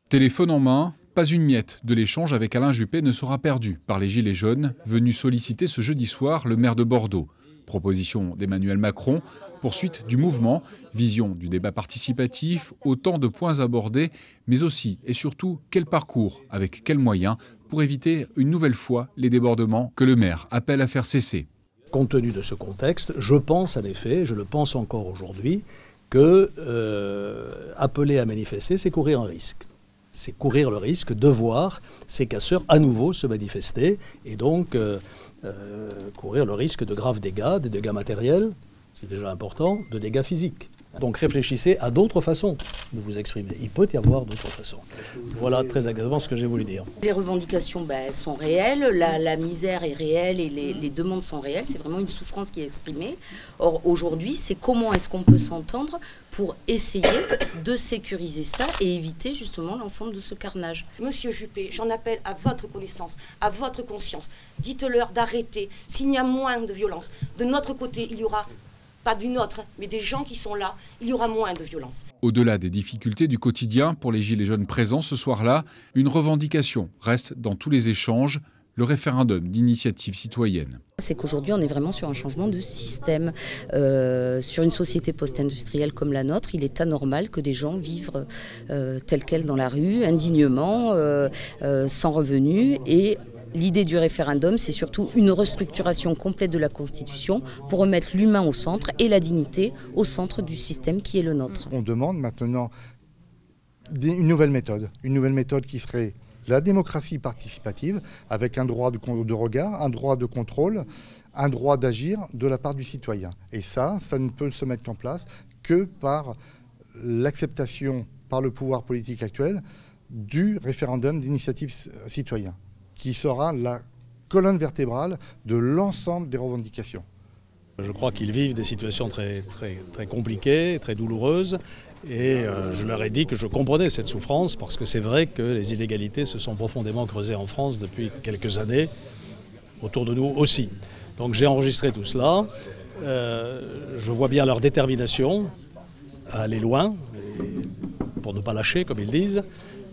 Téléphone en main, pas une miette de l'échange avec Alain Juppé ne sera perdue par les Gilets jaunes, venus solliciter ce jeudi soir le maire de Bordeaux. Proposition d'Emmanuel Macron, poursuite du mouvement, vision du débat participatif, autant de points abordés, mais aussi et surtout quel parcours, avec quels moyens, pour éviter une nouvelle fois les débordements que le maire appelle à faire cesser. Compte tenu de ce contexte, je pense en effet, je le pense encore aujourd'hui, que appeler à manifester, c'est courir un risque. C'est courir le risque de voir ces casseurs à nouveau se manifester et donc courir le risque de graves dégâts, des dégâts matériels, c'est déjà important, de dégâts physiques. Donc réfléchissez à d'autres façons de vous exprimer. Il peut y avoir d'autres façons. Voilà très exactement ce que j'ai voulu dire. Les revendications elles sont réelles, la misère est réelle et les demandes sont réelles. C'est vraiment une souffrance qui est exprimée. Or aujourd'hui, c'est comment est-ce qu'on peut s'entendre pour essayer de sécuriser ça et éviter justement l'ensemble de ce carnage. Monsieur Juppé, j'en appelle à votre connaissance, à votre conscience. Dites-leur d'arrêter. S'il y a moins de violence, de notre côté, il y aura... pas d'une autre, mais des gens qui sont là, il y aura moins de violence. Au-delà des difficultés du quotidien pour les Gilets jaunes présents ce soir-là, une revendication reste dans tous les échanges, le référendum d'initiative citoyenne. C'est qu'aujourd'hui, on est vraiment sur un changement de système. Sur une société post-industrielle comme la nôtre, il est anormal que des gens vivent tels quels dans la rue, indignement, sans revenus et... L'idée du référendum, c'est surtout une restructuration complète de la Constitution pour remettre l'humain au centre et la dignité au centre du système qui est le nôtre. On demande maintenant une nouvelle méthode qui serait la démocratie participative avec un droit de regard, un droit de contrôle, un droit d'agir de la part du citoyen. Et ça ne peut se mettre en place que par l'acceptation par le pouvoir politique actuel du référendum d'initiative citoyen, qui sera la colonne vertébrale de l'ensemble des revendications. Je crois qu'ils vivent des situations très, très, très compliquées, très douloureuses, et je leur ai dit que je comprenais cette souffrance, parce que c'est vrai que les inégalités se sont profondément creusées en France depuis quelques années, autour de nous aussi. Donc j'ai enregistré tout cela, je vois bien leur détermination à aller loin, pour ne pas lâcher, comme ils disent.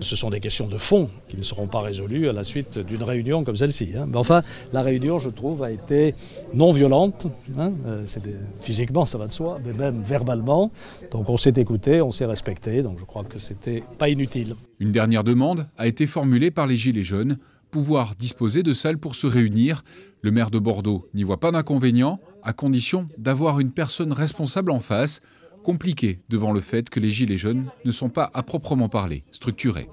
Ce sont des questions de fond qui ne seront pas résolues à la suite d'une réunion comme celle-ci. Mais enfin, la réunion, je trouve, a été non violente. Physiquement, ça va de soi, mais même verbalement. Donc on s'est écouté, on s'est respecté. Donc je crois que c'était pas inutile. Une dernière demande a été formulée par les Gilets jaunes, pouvoir disposer de salles pour se réunir. Le maire de Bordeaux n'y voit pas d'inconvénient, à condition d'avoir une personne responsable en face. Compliqué devant le fait que les Gilets jaunes ne sont pas à proprement parler structurés.